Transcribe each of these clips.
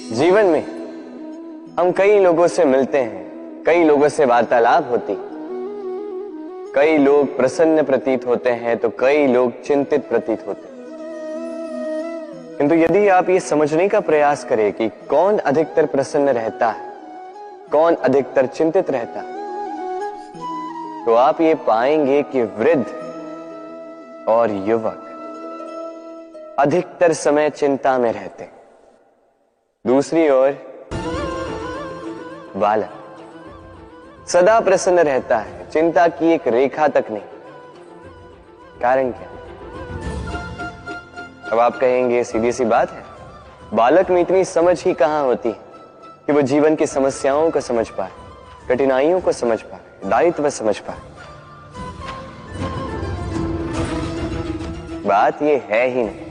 जीवन में हम कई लोगों से मिलते हैं, कई लोगों से वार्तालाप होती, कई लोग प्रसन्न प्रतीत होते हैं तो कई लोग चिंतित प्रतीत होते हैं। किंतु यदि आप ये समझने का प्रयास करें कि कौन अधिकतर प्रसन्न रहता है, कौन अधिकतर चिंतित रहता है, तो आप ये पाएंगे कि वृद्ध और युवक अधिकतर समय चिंता में रहते हैं। दूसरी ओर बालक सदा प्रसन्न रहता है, चिंता की एक रेखा तक नहीं। कारण क्या? अब आप कहेंगे सीधी सी बात है, बालक में इतनी समझ ही कहां होती है कि वो जीवन की समस्याओं को समझ पाए, कठिनाइयों को समझ पाए, दायित्व समझ पाए। बात ये है ही नहीं।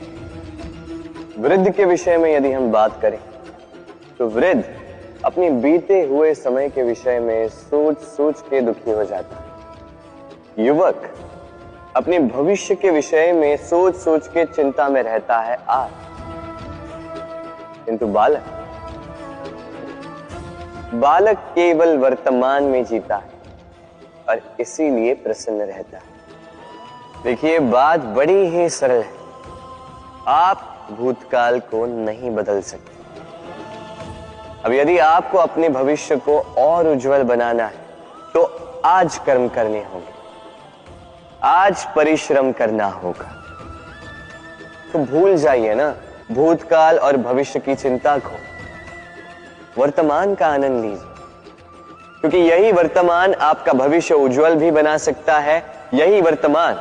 वृद्ध के विषय में यदि हम बात करें तो वृद्ध अपनी बीते हुए समय के विषय में सोच सोच के दुखी हो जाता है। युवक अपने भविष्य के विषय में सोच सोच के चिंता में रहता है आज। किंतु बालक केवल वर्तमान में जीता है और इसीलिए प्रसन्न रहता है। देखिए, बात बड़ी ही सरल है। आप भूतकाल को नहीं बदल सकते। अब यदि आपको अपने भविष्य को और उज्जवल बनाना है तो आज कर्म करने होंगे, आज परिश्रम करना होगा। तो भूल जाइए ना भूतकाल और भविष्य की चिंता को, वर्तमान का आनंद लीजिए, क्योंकि यही वर्तमान आपका भविष्य उज्जवल भी बना सकता है। यही वर्तमान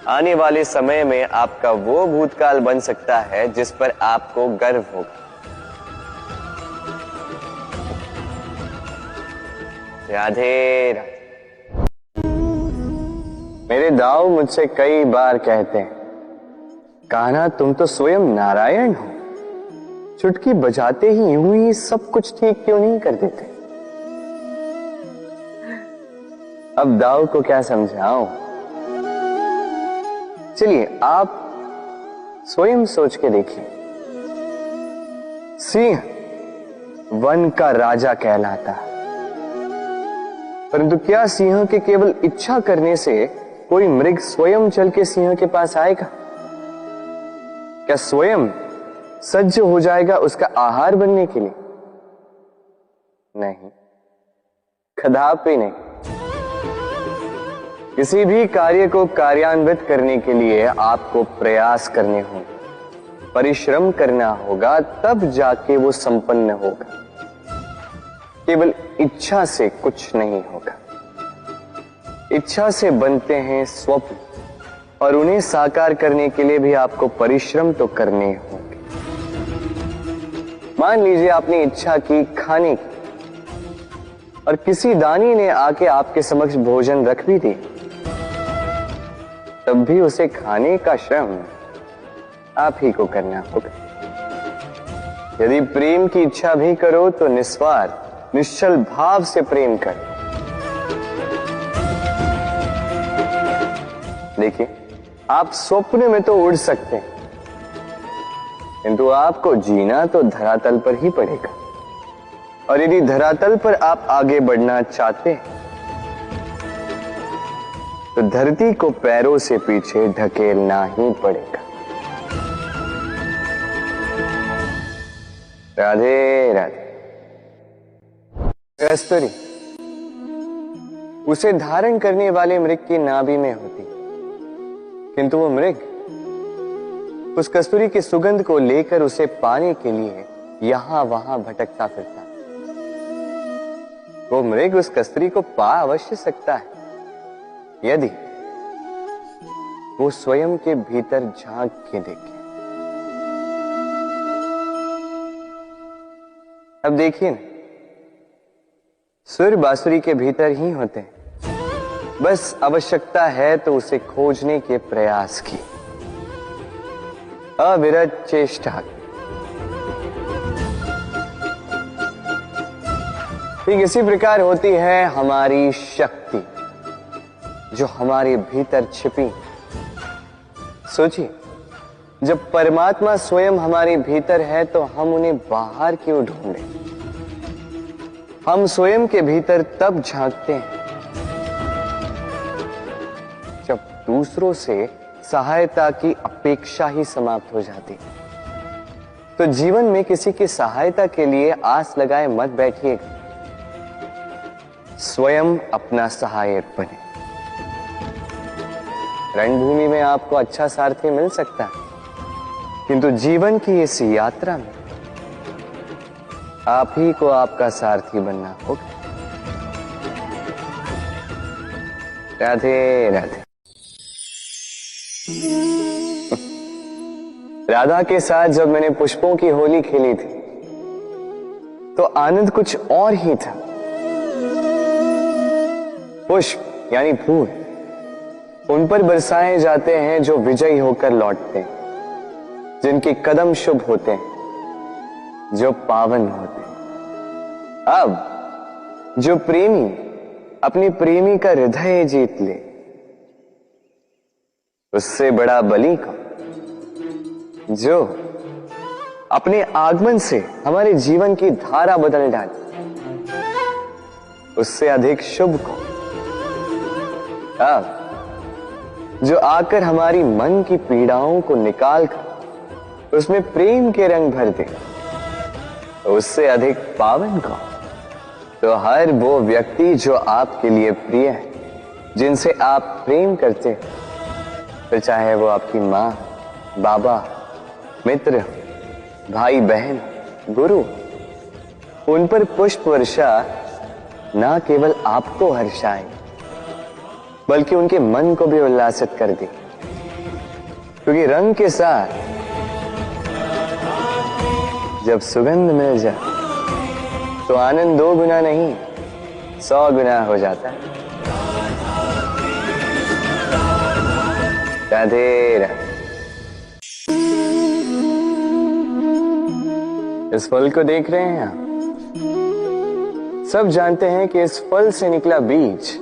आने वाले समय में आपका वो भूतकाल बन सकता है जिस पर आपको गर्व होगा। राधे राधे। मेरे दाऊ मुझसे कई बार कहते हैं, कान्हा तुम तो स्वयं नारायण हो, चुटकी बजाते ही यूं ही सब कुछ ठीक क्यों नहीं कर देते? अब दाऊ को क्या समझाऊं? चलिए आप स्वयं सोच के देखिए। सिंह वन का राजा कहलाता है, परंतु क्या सिंह के केवल इच्छा करने से कोई मृग स्वयं चल के सिंह के पास आएगा? क्या स्वयं सज्ज हो जाएगा उसका आहार बनने के लिए? नहीं, कदापि नहीं। किसी भी कार्य को कार्यान्वित करने के लिए आपको प्रयास करने होंगे, परिश्रम करना होगा, तब जाके वो संपन्न होगा। केवल इच्छा से कुछ नहीं होगा। इच्छा से बनते हैं स्वप्न, और उन्हें साकार करने के लिए भी आपको परिश्रम तो करने होंगे। मान लीजिए आपने इच्छा की खाने की, और किसी दानी ने आके आपके समक्ष भोजन रख भी दिया, तब भी उसे खाने का श्रम आप ही को करना होगा। यदि प्रेम की इच्छा भी करो तो निस्वार्थ निश्चल भाव से प्रेम करो। देखिए, आप स्वप्न में तो उड़ सकते हैं, किंतु आपको जीना तो धरातल पर ही पड़ेगा। और यदि धरातल पर आप आगे बढ़ना चाहते हैं तो धरती को पैरों से पीछे ढकेलना ही पड़ेगा। राधे राधे। कस्तूरी उसे धारण करने वाले मृग की नाभि में होती, किंतु वो मृग उस कस्तूरी की सुगंध को लेकर उसे पाने के लिए यहां वहां भटकता फिरता। वो मृग उस कस्तूरी को पा अवश्य सकता है यदि वो स्वयं के भीतर झांक के देखे। अब देखिए ना, सुर बांसुरी के भीतर ही होते हैं, बस आवश्यकता है तो उसे खोजने के प्रयास की, अविरत चेष्टा। ठीक इसी प्रकार होती है हमारी शक्ति जो हमारे भीतर छिपी। सोचिए, जब परमात्मा स्वयं हमारे भीतर है तो हम उन्हें बाहर क्यों ढूंढें? हम स्वयं के भीतर तब झांकते हैं जब दूसरों से सहायता की अपेक्षा ही समाप्त हो जाती। तो जीवन में किसी की सहायता के लिए आस लगाए मत बैठिएगा, स्वयं अपना सहायक बने। रणभूमि में आपको अच्छा सारथी मिल सकता है, किंतु जीवन की इस यात्रा में आप ही को आपका सारथी बनना होगा। राधे राधे। राधा के साथ जब मैंने पुष्पों की होली खेली थी तो आनंद कुछ और ही था। पुष्प यानी फूल उन पर बरसाए जाते हैं जो विजयी होकर लौटते हैं, जिनके कदम शुभ होते हैं, जो पावन होते हैं। अब जो प्रेमी अपनी प्रेमी का हृदय जीत ले, उससे बड़ा बलि कौन? जो अपने आगमन से हमारे जीवन की धारा बदल डाले, उससे अधिक शुभ कौन? अब जो आकर हमारी मन की पीड़ाओं को निकाल कर उसमें प्रेम के रंग भर दे, तो उससे अधिक पावन कौन? तो हर वो व्यक्ति जो आपके लिए प्रिय है, जिनसे आप प्रेम करते हैं, फिर चाहे वो आपकी मां, बाबा, मित्र, भाई बहन, गुरु, उन पर पुष्प वर्षा ना केवल आपको हर्षाए बल्कि उनके मन को भी उल्लासित कर दे। क्योंकि रंग के साथ जब सुगंध मिल जाए तो आनंद 2 गुना नहीं 100 गुना हो जाता है। राधे राधे। इस फल को देख रहे हैं आप? सब जानते हैं कि इस फल से निकला बीज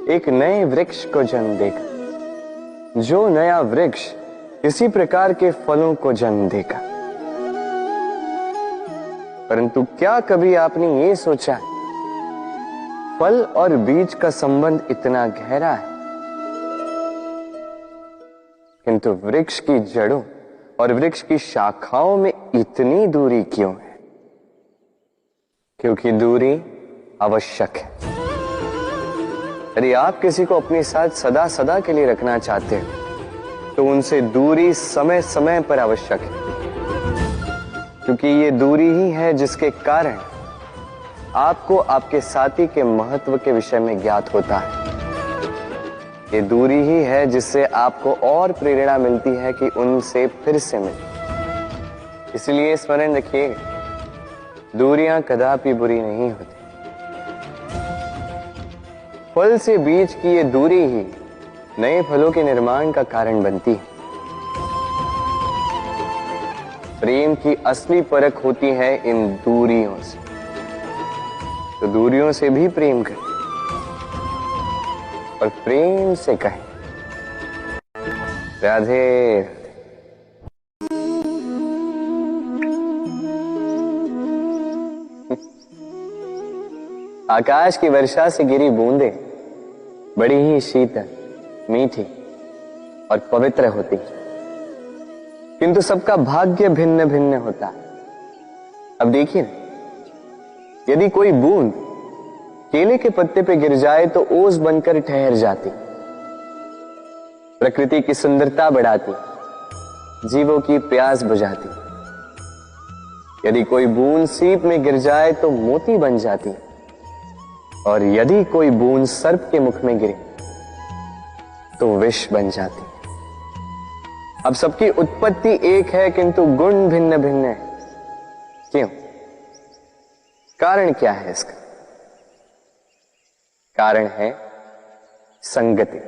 एक नए वृक्ष को जन्म देगा। जो नया वृक्ष इसी प्रकार के फलों को जन्म देगा। परंतु क्या कभी आपने ये सोचा, फल और बीज का संबंध इतना गहरा है, किंतु वृक्ष की जड़ों और वृक्ष की शाखाओं में इतनी दूरी क्यों है? क्योंकि दूरी आवश्यक है। यदि आप किसी को अपने साथ सदा सदा के लिए रखना चाहते हैं तो उनसे दूरी समय समय पर आवश्यक है, क्योंकि ये दूरी ही है जिसके कारण आपको आपके साथी के महत्व के विषय में ज्ञात होता है। ये दूरी ही है जिससे आपको और प्रेरणा मिलती है कि उनसे फिर से मिले। इसलिए स्मरण रखिएगा, दूरियां कदापि बुरी नहीं होती। फल से बीज की ये दूरी ही नए फलों के निर्माण का कारण बनती है। प्रेम की असली परख होती है इन दूरियों से। तो दूरियों से भी प्रेम करें और प्रेम से कहें राधे राधे। आकाश की वर्षा से गिरी बूंदें बड़ी ही शीतल, मीठी और पवित्र होती, किंतु सबका भाग्य भिन्न भिन्न होता है। अब देखिए, यदि कोई बूंद केले के पत्ते पे गिर जाए तो ओस बनकर ठहर जाती, प्रकृति की सुंदरता बढ़ाती, जीवों की प्यास बुझाती। यदि कोई बूंद सीप में गिर जाए तो मोती बन जाती, और यदि कोई बूंद सर्प के मुख में गिरे तो विष बन जाती। अब सबकी उत्पत्ति एक है किंतु गुण भिन्न भिन्न है। क्यों? कारण क्या है इसका? कारण है संगति।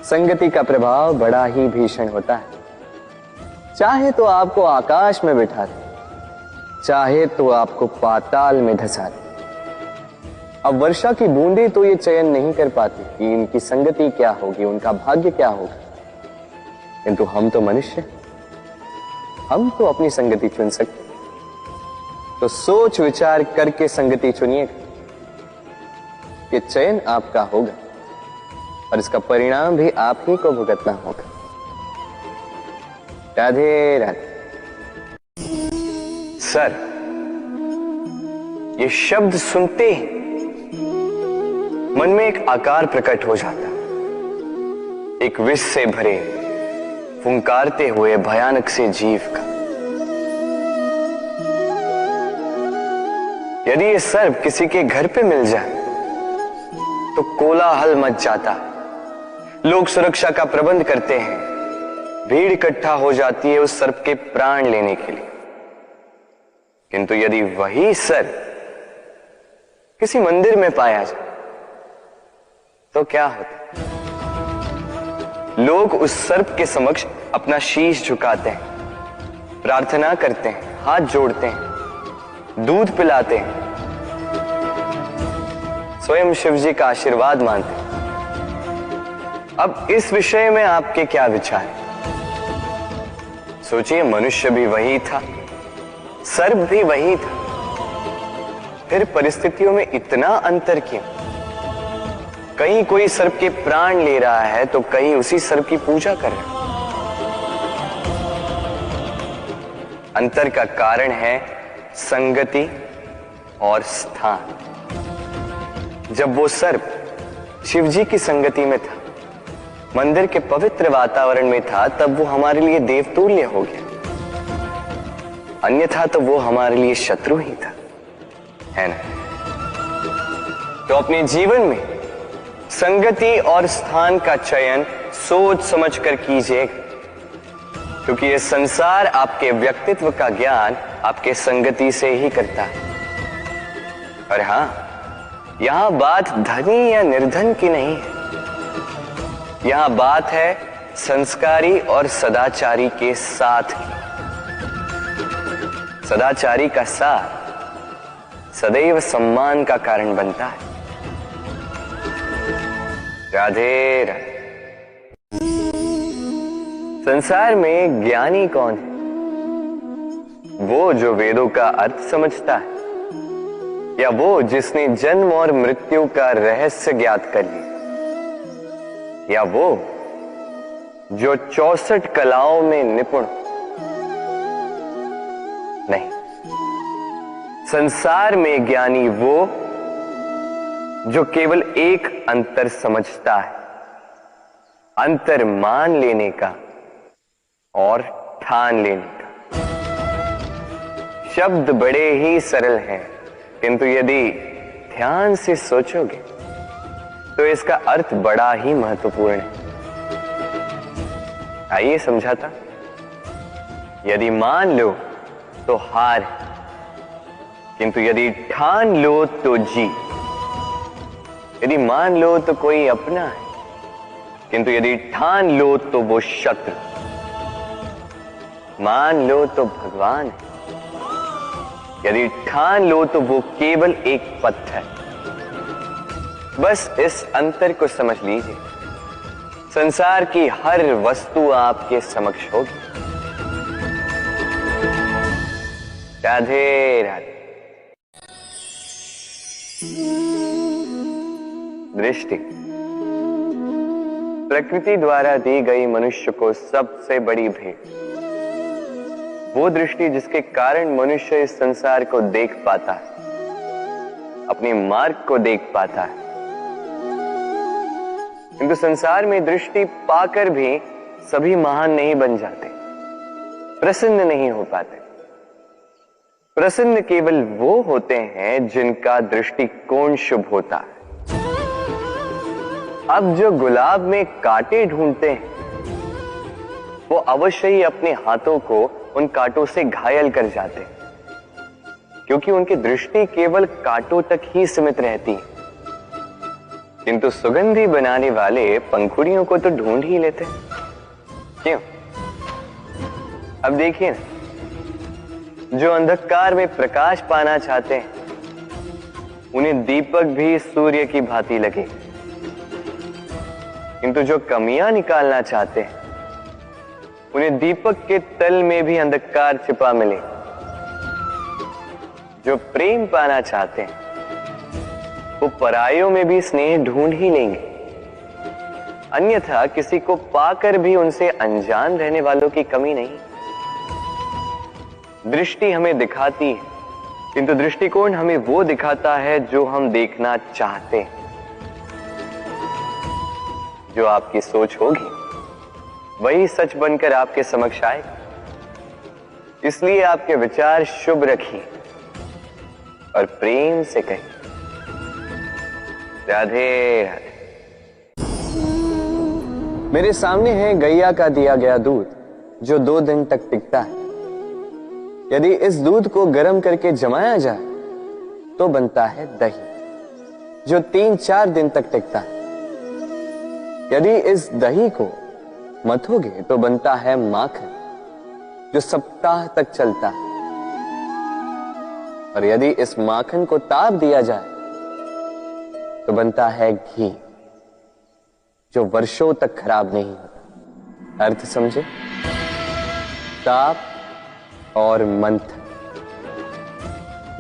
संगति का प्रभाव बड़ा ही भीषण होता है। चाहे तो आपको आकाश में बिठा दे, चाहे तो आपको पाताल में धंसा दे। अब वर्षा की बूंदें तो ये चयन नहीं कर पाती कि इनकी संगति क्या होगी, उनका भाग्य क्या होगा। किंतु हम तो मनुष्य, हम तो अपनी संगति चुन सकते। तो सोच विचार करके संगति चुनिएगा। ये चयन आपका होगा और इसका परिणाम भी आप ही को भुगतना होगा। राधे राधे। सर, ये शब्द सुनते ही मन में एक आकार प्रकट हो जाता, एक विष से भरे फुंकारते हुए भयानक से जीव का। यदि ये सर्प किसी के घर पे मिल जाए तो कोलाहल मच जाता, लोग सुरक्षा का प्रबंध करते हैं, भीड़ इकट्ठा हो जाती है उस सर्प के प्राण लेने के लिए। किंतु यदि वही सर्प किसी मंदिर में पाया जाए तो क्या होता? लोग उस सर्प के समक्ष अपना शीश झुकाते हैं, प्रार्थना करते हैं, हाथ जोड़ते हैं, दूध पिलाते हैं, स्वयं शिव जी का आशीर्वाद मांगते हैं। अब इस विषय में आपके क्या विचार हैं? सोचिए, मनुष्य भी वही था, सर्प भी वही था, फिर परिस्थितियों में इतना अंतर क्यों? कहीं कोई सर्प के प्राण ले रहा है तो कहीं उसी सर्प की पूजा कर रहा है। अंतर का कारण है संगति और स्थान। जब वो सर्प शिवजी की संगति में था, मंदिर के पवित्र वातावरण में था, तब वो हमारे लिए देवतुल्य हो गया, अन्यथा तो वो हमारे लिए शत्रु ही था, है ना? तो अपने जीवन में संगति और स्थान का चयन सोच समझ कर कीजिएगा, क्योंकि ये संसार आपके व्यक्तित्व का ज्ञान आपके संगति से ही करता है। और हां, यहां बात धनी या निर्धन की नहीं है, यहां बात है संस्कारी और सदाचारी के साथ की। सदाचारी का साथ सदैव सम्मान का कारण बनता है। राधे राधे। संसार में ज्ञानी कौन है? वो जो वेदों का अर्थ समझता है, या वो जिसने जन्म और मृत्यु का रहस्य ज्ञात कर लिया, या वो जो 64 कलाओं में निपुण? नहीं, संसार में ज्ञानी वो जो केवल एक अंतर समझता है, अंतर मान लेने का और ठान लेने का। शब्द बड़े ही सरल हैं, किंतु यदि ध्यान से सोचोगे तो इसका अर्थ बड़ा ही महत्वपूर्ण है। आइए समझाता। यदि मान लो तो हार, किंतु यदि ठान लो तो जीत। यदि मान लो तो कोई अपना है, किंतु यदि ठान लो तो वो शत्रु। मान लो तो भगवान है, यदि ठान लो तो वो केवल एक पत्थर। बस इस अंतर को समझ लीजिए, संसार की हर वस्तु आपके समक्ष होगी। राधे राधे। दृष्टि प्रकृति द्वारा दी गई मनुष्य को सबसे बड़ी भेंट। वो दृष्टि जिसके कारण मनुष्य इस संसार को देख पाता है, अपने मार्ग को देख पाता है। किंतु संसार में दृष्टि पाकर भी सभी महान नहीं बन जाते, प्रसन्न नहीं हो पाते। प्रसन्न केवल वो होते हैं जिनका दृष्टिकोण शुभ होता है। अब जो गुलाब में कांटे ढूंढते हैं, वो अवश्य ही अपने हाथों को उन कांटों से घायल कर जाते हैं, क्योंकि उनकी दृष्टि केवल कांटों तक ही सीमित रहती है। किंतु सुगंधी बनाने वाले पंखुड़ियों को तो ढूंढ ही लेते हैं। क्यों? अब देखिए ना, जो अंधकार में प्रकाश पाना चाहते हैं, उन्हें दीपक भी सूर्य की भांति लगे। किंतु जो कमियां निकालना चाहते हैं, उन्हें दीपक के तल में भी अंधकार छिपा मिले। जो प्रेम पाना चाहते हैं वो परायों में भी स्नेह ढूंढ ही लेंगे, अन्यथा किसी को पाकर भी उनसे अनजान रहने वालों की कमी नहीं। दृष्टि हमें दिखाती है, किंतु दृष्टिकोण हमें वो दिखाता है जो हम देखना चाहते हैं। जो आपकी सोच होगी वही सच बनकर आपके समक्ष आएगा। इसलिए आपके विचार शुभ रखिए और प्रेम से कहिए, राधे राधे। मेरे सामने है गैया का दिया गया दूध जो 2 दिन तक टिकता है। यदि इस दूध को गर्म करके जमाया जाए तो बनता है दही जो 3-4 दिन तक टिकता है। यदि इस दही को मथोगे तो बनता है माखन जो सप्ताह तक चलता है। और यदि इस माखन को ताप दिया जाए तो बनता है घी जो वर्षों तक खराब नहीं होता। अर्थ समझे? ताप और मंथन।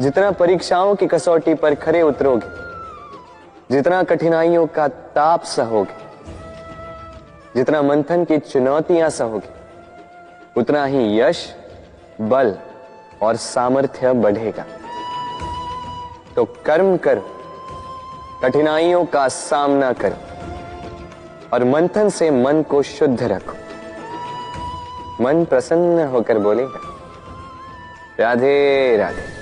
जितना परीक्षाओं की कसौटी पर खरे उतरोगे, जितना कठिनाइयों का ताप सहोगे, जितना मंथन की चुनौतियां सहोगे, उतना ही यश, बल और सामर्थ्य बढ़ेगा। तो कर्म करो, कठिनाइयों का सामना करो और मंथन से मन को शुद्ध रखो। मन प्रसन्न होकर बोलेगा, राधे राधे।